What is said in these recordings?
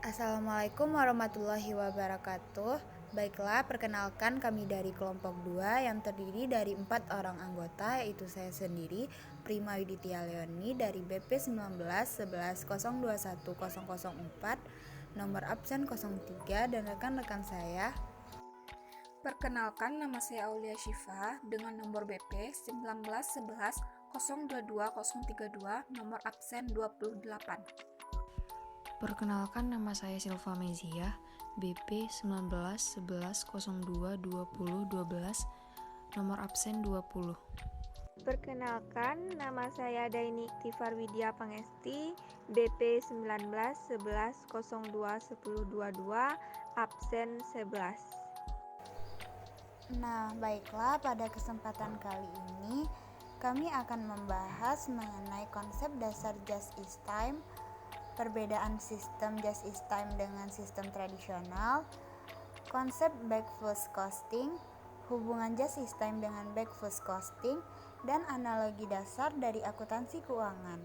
Assalamualaikum warahmatullahi wabarakatuh. Baiklah, perkenalkan kami dari kelompok 2 yang terdiri dari 4 orang anggota, yaitu saya sendiri, Prima Yuditya Leoni dari BP 19 11 021 004, nomor absen 03, dan rekan-rekan saya. Perkenalkan, nama saya Aulia Syifa dengan nomor BP 19 11 022 032, nomor absen 28. Perkenalkan, nama saya Silva Mezia, BP 19 11 02 20 12, nomor absen 20. Perkenalkan, nama saya Daini Tifar Widya Pangesti, BP 19 11 02 10 22, absen 11. Nah, baiklah, pada kesempatan kali ini kami akan membahas mengenai konsep dasar just is time, perbedaan sistem just is time dengan sistem tradisional, konsep back first costing, hubungan just is time dengan back first costing, dan analogi dasar dari akuntansi keuangan.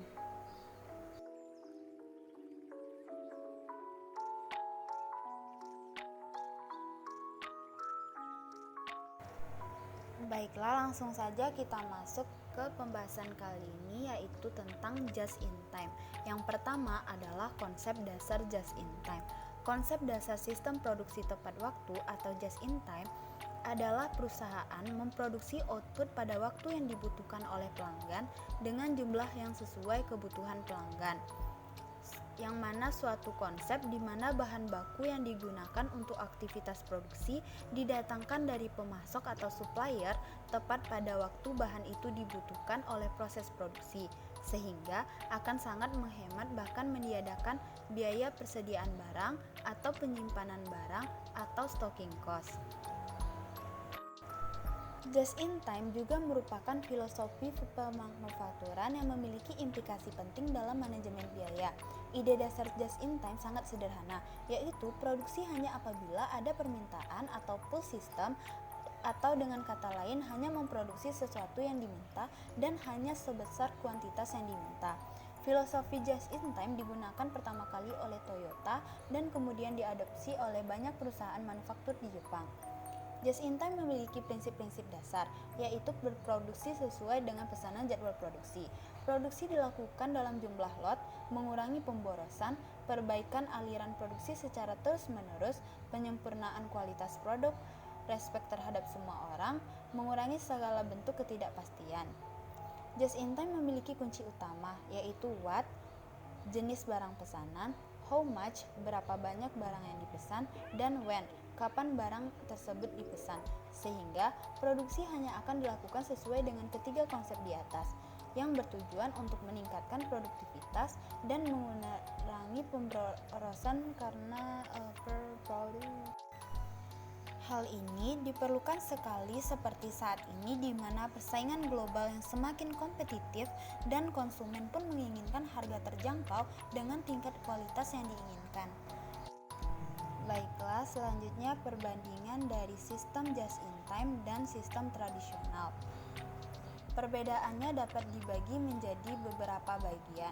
Baiklah, langsung saja kita masuk ke pembahasan kali ini, yaitu tentang just in time. Yang pertama adalah konsep dasar just in time. Konsep dasar sistem produksi tepat waktu atau just in time adalah perusahaan memproduksi output pada waktu yang dibutuhkan oleh pelanggan dengan jumlah yang sesuai kebutuhan pelanggan, yang mana suatu konsep di mana bahan baku yang digunakan untuk aktivitas produksi didatangkan dari pemasok atau supplier tepat pada waktu bahan itu dibutuhkan oleh proses produksi, sehingga akan sangat menghemat bahkan meniadakan biaya persediaan barang atau penyimpanan barang atau stocking cost. Just in time juga merupakan filosofi pemanufakturan yang memiliki implikasi penting dalam manajemen biaya. Ide dasar just in time sangat sederhana, yaitu produksi hanya apabila ada permintaan atau pull system, atau dengan kata lain hanya memproduksi sesuatu yang diminta dan hanya sebesar kuantitas yang diminta. Filosofi just in time digunakan pertama kali oleh Toyota dan kemudian diadopsi oleh banyak perusahaan manufaktur di Jepang. Just in time memiliki prinsip-prinsip dasar, yaitu berproduksi sesuai dengan pesanan jadwal produksi. Produksi dilakukan dalam jumlah lot, mengurangi pemborosan, perbaikan aliran produksi secara terus-menerus, penyempurnaan kualitas produk, respek terhadap semua orang, mengurangi segala bentuk ketidakpastian. Just in time memiliki kunci utama, yaitu what, jenis barang pesanan, how much, berapa banyak barang yang dipesan, dan when, kapan barang tersebut dipesan, sehingga produksi hanya akan dilakukan sesuai dengan ketiga konsep di atas, yang bertujuan untuk meningkatkan produktivitas dan mengurangi pemborosan karena Hal ini diperlukan sekali seperti saat ini di mana persaingan global yang semakin kompetitif dan konsumen pun menginginkan harga terjangkau dengan tingkat kualitas yang diinginkan. Baiklah, selanjutnya perbandingan dari sistem just in time dan sistem tradisional. Perbedaannya dapat dibagi menjadi beberapa bagian.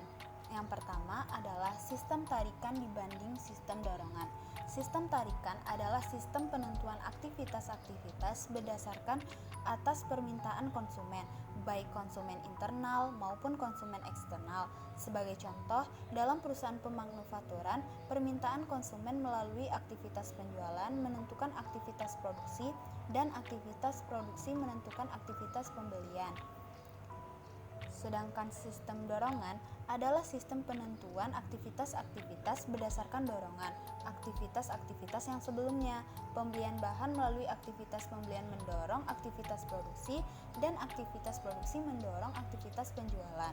Yang pertama adalah sistem tarikan dibanding sistem dorongan. Sistem tarikan adalah sistem penentuan aktivitas-aktivitas berdasarkan atas permintaan konsumen, baik konsumen internal maupun konsumen eksternal. Sebagai contoh, dalam perusahaan pemanufakturan, permintaan konsumen melalui aktivitas penjualan menentukan aktivitas produksi dan aktivitas produksi menentukan aktivitas pembelian. Sedangkan sistem dorongan adalah sistem penentuan aktivitas-aktivitas berdasarkan dorongan, aktivitas-aktivitas yang sebelumnya. Pembelian bahan melalui aktivitas pembelian mendorong aktivitas produksi, dan aktivitas produksi mendorong aktivitas penjualan.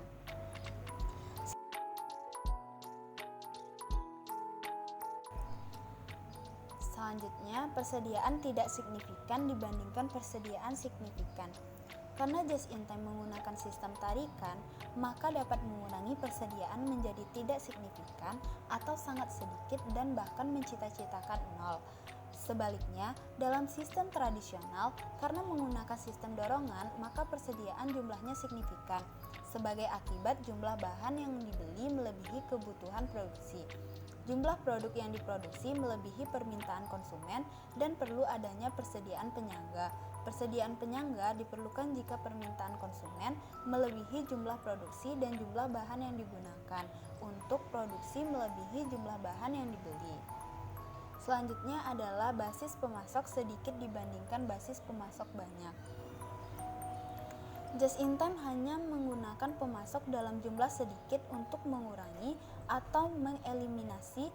Selanjutnya, persediaan tidak signifikan dibandingkan persediaan signifikan. Karena just in time menggunakan sistem tarikan, maka dapat mengurangi persediaan menjadi tidak signifikan atau sangat sedikit dan bahkan mencita-citakan nol. Sebaliknya, dalam sistem tradisional, karena menggunakan sistem dorongan, maka persediaan jumlahnya signifikan. Sebagai akibat jumlah bahan yang dibeli melebihi kebutuhan produksi. Jumlah produk yang diproduksi melebihi permintaan konsumen dan perlu adanya persediaan penyangga. Persediaan penyangga diperlukan jika permintaan konsumen melebihi jumlah produksi dan jumlah bahan yang digunakan untuk produksi melebihi jumlah bahan yang dibeli. Selanjutnya adalah basis pemasok sedikit dibandingkan basis pemasok banyak. Just in time hanya menggunakan pemasok dalam jumlah sedikit untuk mengurangi atau mengeliminasi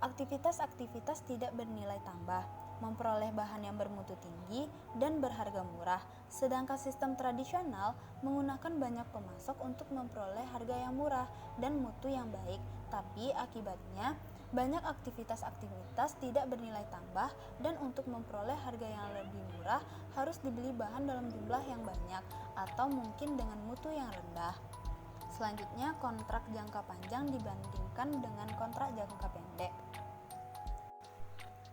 aktivitas-aktivitas tidak bernilai tambah, memperoleh bahan yang bermutu tinggi dan berharga murah. Sedangkan sistem tradisional menggunakan banyak pemasok untuk memperoleh harga yang murah dan mutu yang baik, tapi akibatnya banyak aktivitas-aktivitas tidak bernilai tambah dan untuk memperoleh harga yang lebih murah harus dibeli bahan dalam jumlah yang banyak atau mungkin dengan mutu yang rendah. Selanjutnya, kontrak jangka panjang dibandingkan dengan kontrak jangka pendek.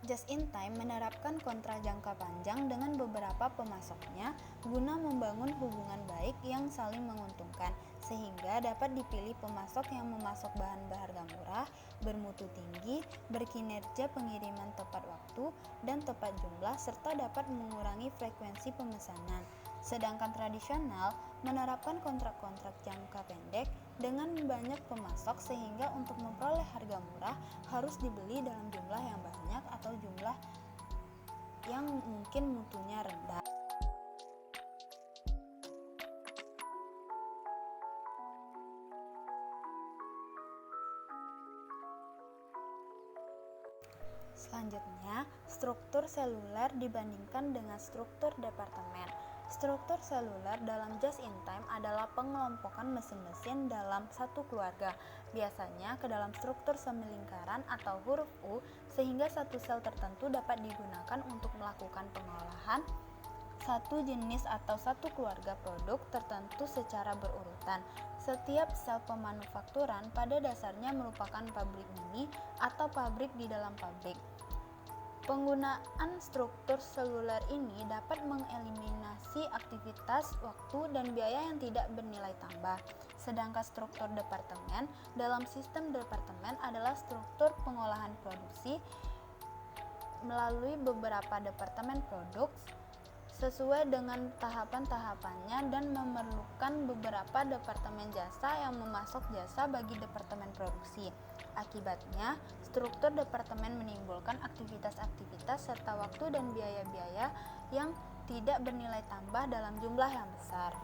Just in time menerapkan kontrak jangka panjang dengan beberapa pemasoknya guna membangun hubungan baik yang saling menguntungkan, sehingga dapat dipilih pemasok yang memasok bahan berharga murah, bermutu tinggi, berkinerja pengiriman tepat waktu dan tepat jumlah, serta dapat mengurangi frekuensi pemesanan. Sedangkan tradisional menerapkan kontrak-kontrak jangka pendek dengan banyak pemasok sehingga untuk memperoleh harga murah harus dibeli dalam jumlah yang banyak atau jumlah yang mungkin mutunya rendah. Selanjutnya, struktur seluler dibandingkan dengan struktur departemen. Struktur seluler dalam just in time adalah pengelompokan mesin-mesin dalam satu keluarga, biasanya ke dalam struktur semilingkaran atau huruf U, sehingga satu sel tertentu dapat digunakan untuk melakukan pengolahan satu jenis atau satu keluarga produk tertentu secara berurutan. Setiap sel pemanufakturan pada dasarnya merupakan pabrik mini atau pabrik di dalam pabrik. Penggunaan struktur seluler ini dapat mengeliminasi aktivitas, waktu, dan biaya yang tidak bernilai tambah. Sedangkan struktur departemen dalam sistem departemen adalah struktur pengolahan produksi melalui beberapa departemen produk sesuai dengan tahapan-tahapannya dan memerlukan beberapa departemen jasa yang memasok jasa bagi departemen produksi. Akibatnya, struktur departemen menimbulkan aktivitas-aktivitas serta waktu dan biaya-biaya yang tidak bernilai tambah dalam jumlah yang besar.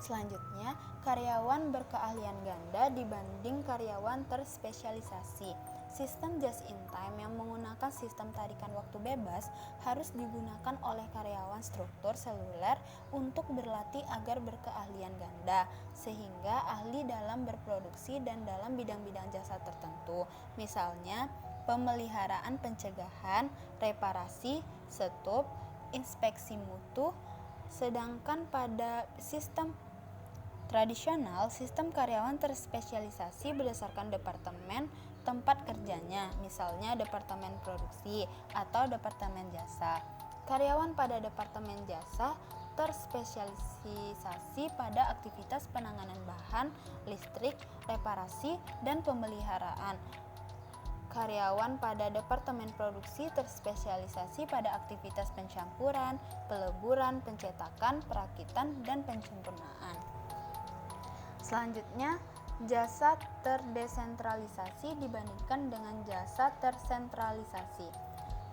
Selanjutnya, karyawan berkeahlian ganda dibanding karyawan terspesialisasi. Sistem just in time yang menggunakan sistem tarikan waktu bebas harus digunakan oleh karyawan struktur seluler untuk berlatih agar berkeahlian ganda, sehingga ahli dalam berproduksi dan dalam bidang-bidang jasa tertentu, misalnya pemeliharaan pencegahan, reparasi, stop, inspeksi mutu. Sedangkan pada sistem tradisional, sistem karyawan terspesialisasi berdasarkan departemen tempat kerjanya, misalnya departemen produksi atau departemen jasa. Karyawan pada departemen jasa terspesialisasi pada aktivitas penanganan bahan, listrik, reparasi, dan pemeliharaan. Karyawan pada departemen produksi terspesialisasi pada aktivitas pencampuran, peleburan, pencetakan, perakitan, dan penyempurnaan. Selanjutnya, jasa terdesentralisasi dibandingkan dengan jasa tersentralisasi.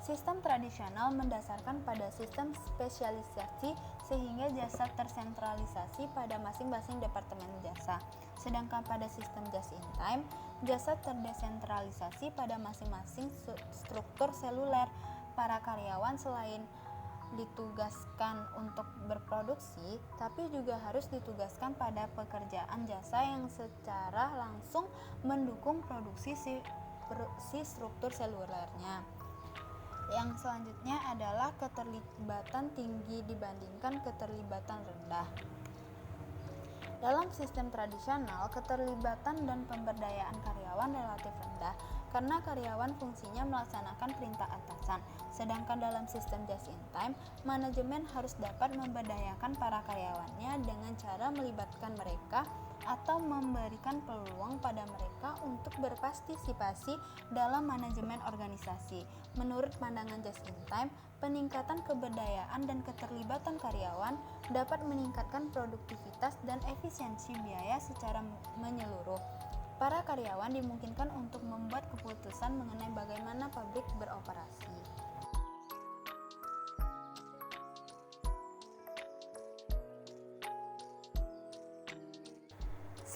Sistem tradisional mendasarkan pada sistem spesialisasi sehingga jasa tersentralisasi pada masing-masing departemen jasa. Sedangkan pada sistem just in time, jasa terdesentralisasi pada masing-masing struktur seluler. Para karyawan selain ditugaskan untuk berproduksi, tapi juga harus ditugaskan pada pekerjaan jasa yang secara langsung mendukung produksi si struktur selulernya. Yang selanjutnya adalah keterlibatan tinggi dibandingkan keterlibatan rendah. Dalam sistem tradisional, keterlibatan dan pemberdayaan karyawan relatif rendah karena karyawan fungsinya melaksanakan perintah atasan. Sedangkan dalam sistem just in time, manajemen harus dapat memberdayakan para karyawannya dengan cara melibatkan mereka atau memberikan peluang pada mereka untuk berpartisipasi dalam manajemen organisasi. Menurut pandangan just in time, peningkatan keberdayaan dan keterlibatan karyawan dapat meningkatkan produktivitas dan efisiensi biaya secara menyeluruh. Para karyawan dimungkinkan untuk membuat keputusan mengenai bagaimana pabrik beroperasi.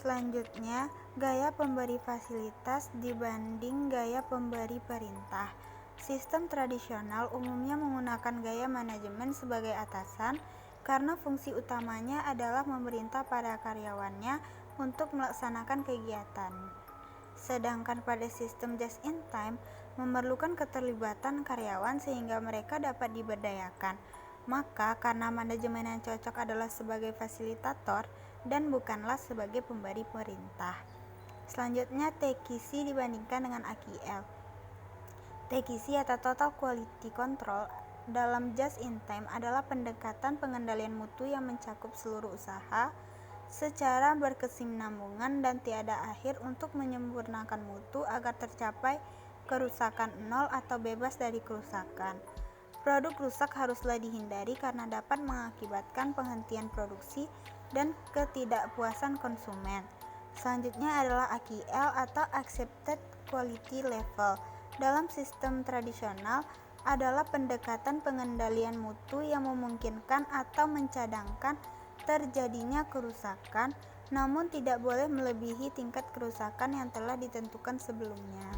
Selanjutnya, gaya pemberi fasilitas dibanding gaya pemberi perintah. Sistem tradisional umumnya menggunakan gaya manajemen sebagai atasan karena fungsi utamanya adalah memerintah pada karyawannya untuk melaksanakan kegiatan. Sedangkan pada sistem just in time memerlukan keterlibatan karyawan sehingga mereka dapat diberdayakan. Maka karena manajemen yang cocok adalah sebagai fasilitator dan bukanlah sebagai pemberi perintah. Selanjutnya, TQC dibandingkan dengan AQL. TQC atau Total Quality Control dalam just in time adalah pendekatan pengendalian mutu yang mencakup seluruh usaha secara berkesinambungan dan tiada akhir untuk menyempurnakan mutu agar tercapai kerusakan nol atau bebas dari kerusakan. Produk rusak haruslah dihindari karena dapat mengakibatkan penghentian produksi dan ketidakpuasan konsumen. Selanjutnya adalah AQL atau Accepted Quality Level. Dalam sistem tradisional adalah pendekatan pengendalian mutu yang memungkinkan atau mencadangkan terjadinya kerusakan, namun tidak boleh melebihi tingkat kerusakan yang telah ditentukan sebelumnya.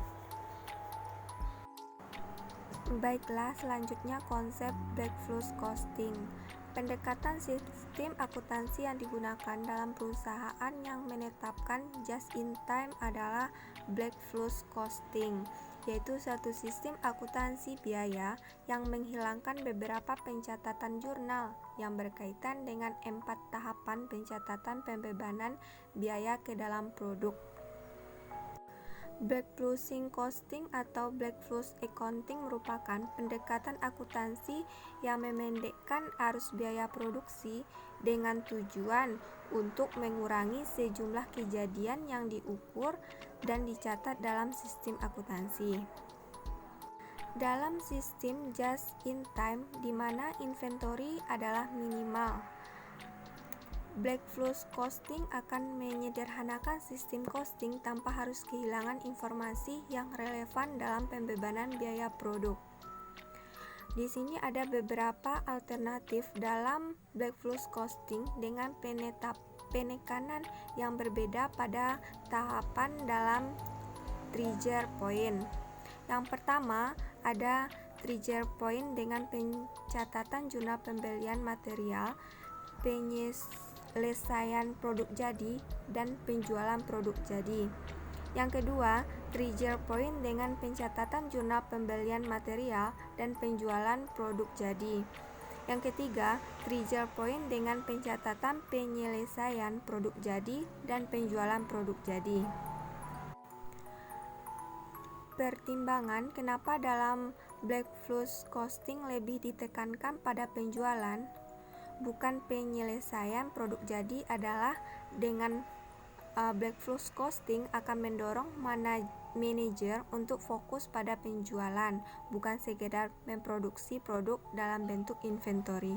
Baiklah, selanjutnya konsep Black Flows Costing. Pendekatan sistem akuntansi yang digunakan dalam perusahaan yang menetapkan just in time adalah Black Flows Costing, yaitu suatu sistem akuntansi biaya yang menghilangkan beberapa pencatatan jurnal yang berkaitan dengan 4 tahapan pencatatan pembebanan biaya ke dalam produk. Black Flows Costing atau Black Flows Accounting merupakan pendekatan akuntansi yang memendekkan arus biaya produksi dengan tujuan untuk mengurangi sejumlah kejadian yang diukur dan dicatat dalam sistem akuntansi. Dalam sistem just in time, di mana inventory adalah minimal, Black Flows Costing akan menyederhanakan sistem costing tanpa harus kehilangan informasi yang relevan dalam pembebanan biaya produk. Di sini ada beberapa alternatif dalam Black Flows Costing dengan penekanan yang berbeda pada tahapan dalam trigger point. Yang pertama ada trigger point dengan pencatatan jurnal pembelian material, penyelesaian produk jadi, dan penjualan produk jadi. Yang kedua, trigger point dengan pencatatan jurnal pembelian material dan penjualan produk jadi. Yang ketiga, trigger point dengan pencatatan penyelesaian produk jadi dan penjualan produk jadi. Pertimbangan kenapa dalam Black Flows Costing lebih ditekankan pada penjualan bukan penyelesaian produk jadi adalah dengan Black Flows Costing akan mendorong manajer untuk fokus pada penjualan, bukan sekedar memproduksi produk dalam bentuk inventory.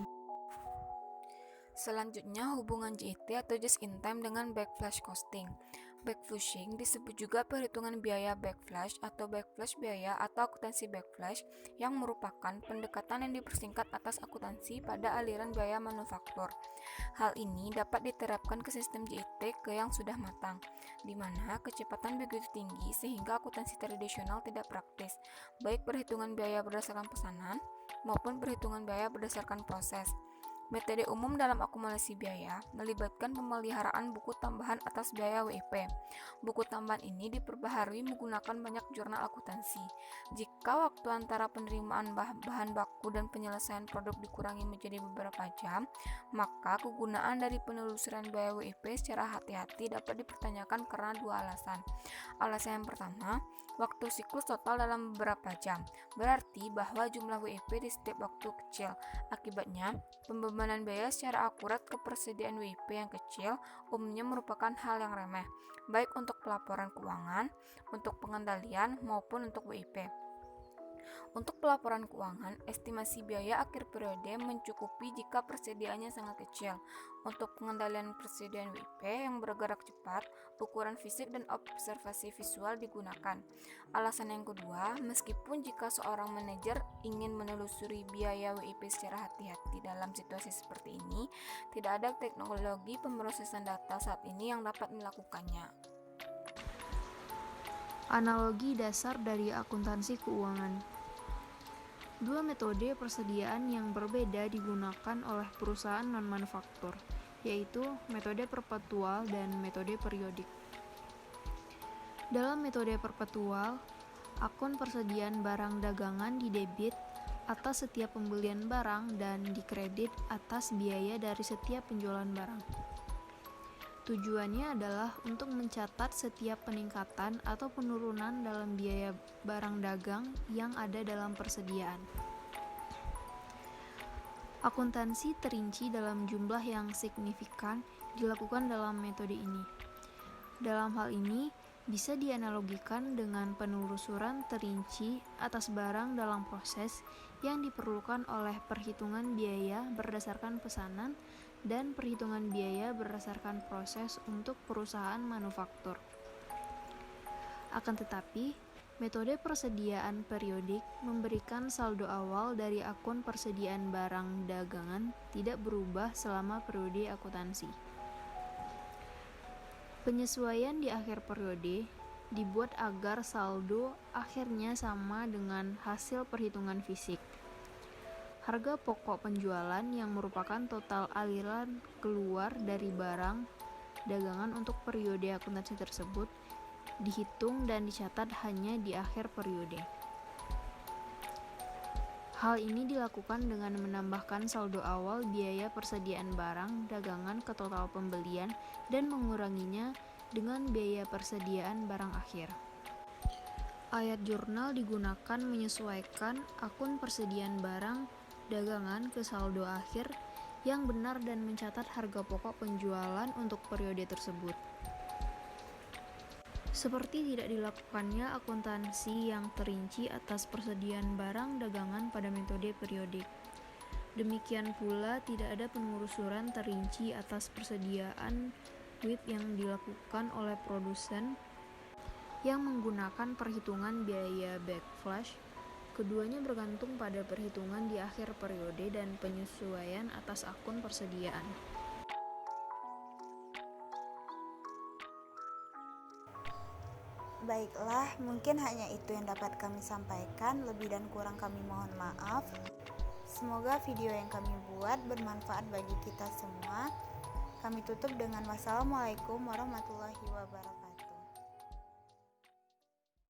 Selanjutnya, hubungan JIT atau Just in Time dengan Backflash Costing. Backflushing disebut juga perhitungan biaya backflash atau backflash biaya atau akuntansi backflash yang merupakan pendekatan yang dipersingkat atas akuntansi pada aliran biaya manufaktur. Hal ini dapat diterapkan ke sistem JIT ke yang sudah matang, di mana kecepatan begitu tinggi sehingga akuntansi tradisional tidak praktis, baik perhitungan biaya berdasarkan pesanan maupun perhitungan biaya berdasarkan proses. Metode umum dalam akumulasi biaya melibatkan pemeliharaan buku tambahan atas biaya WIP. Buku tambahan ini diperbaharui menggunakan banyak jurnal akuntansi. Jika waktu antara penerimaan bahan baku dan penyelesaian produk dikurangi menjadi beberapa jam, maka kegunaan dari penelusuran biaya WIP secara hati-hati dapat dipertanyakan karena dua alasan. Alasan yang pertama, waktu siklus total dalam beberapa jam, berarti bahwa jumlah WIP di setiap waktu kecil. Akibatnya, pembebanan biaya secara akurat ke persediaan WIP yang kecil umumnya merupakan hal yang remeh, baik untuk pelaporan keuangan, untuk pengendalian, maupun untuk WIP. Untuk pelaporan keuangan, estimasi biaya akhir periode mencukupi jika persediaannya sangat kecil. Untuk pengendalian persediaan WIP yang bergerak cepat, ukuran fisik dan observasi visual digunakan. Alasan yang kedua, meskipun jika seorang manajer ingin menelusuri biaya WIP secara hati-hati dalam situasi seperti ini, tidak ada teknologi pemrosesan data saat ini yang dapat melakukannya. Analogi dasar dari akuntansi keuangan. Dua metode persediaan yang berbeda digunakan oleh perusahaan non-manufaktur, yaitu metode perpetual dan metode periodik. Dalam metode perpetual, akun persediaan barang dagangan didebit atas setiap pembelian barang dan dikredit atas biaya dari setiap penjualan barang. Tujuannya adalah untuk mencatat setiap peningkatan atau penurunan dalam biaya barang dagang yang ada dalam persediaan. Akuntansi terinci dalam jumlah yang signifikan dilakukan dalam metode ini. Dalam hal ini, bisa dianalogikan dengan penelusuran terinci atas barang dalam proses yang diperlukan oleh perhitungan biaya berdasarkan pesanan dan perhitungan biaya berdasarkan proses untuk perusahaan manufaktur. Akan tetapi, metode persediaan periodik memberikan saldo awal dari akun persediaan barang dagangan tidak berubah selama periode akuntansi. Penyesuaian di akhir periode dibuat agar saldo akhirnya sama dengan hasil perhitungan fisik. Harga pokok penjualan yang merupakan total aliran keluar dari barang dagangan untuk periode akuntansi tersebut dihitung dan dicatat hanya di akhir periode. Hal ini dilakukan dengan menambahkan saldo awal biaya persediaan barang dagangan ke total pembelian dan menguranginya dengan biaya persediaan barang akhir. Ayat jurnal digunakan menyesuaikan akun persediaan barang dagangan ke saldo akhir yang benar dan mencatat harga pokok penjualan untuk periode tersebut. Seperti tidak dilakukannya akuntansi yang terinci atas persediaan barang dagangan pada metode periodik. Demikian pula tidak ada penelusuran terinci atas persediaan WIP yang dilakukan oleh produsen yang menggunakan perhitungan biaya backflash. Keduanya bergantung pada perhitungan di akhir periode dan penyesuaian atas akun persediaan. Baiklah, mungkin hanya itu yang dapat kami sampaikan. Lebih dan kurang kami mohon maaf. Semoga video yang kami buat bermanfaat bagi kita semua. Kami tutup dengan wassalamualaikum warahmatullahi wabarakatuh.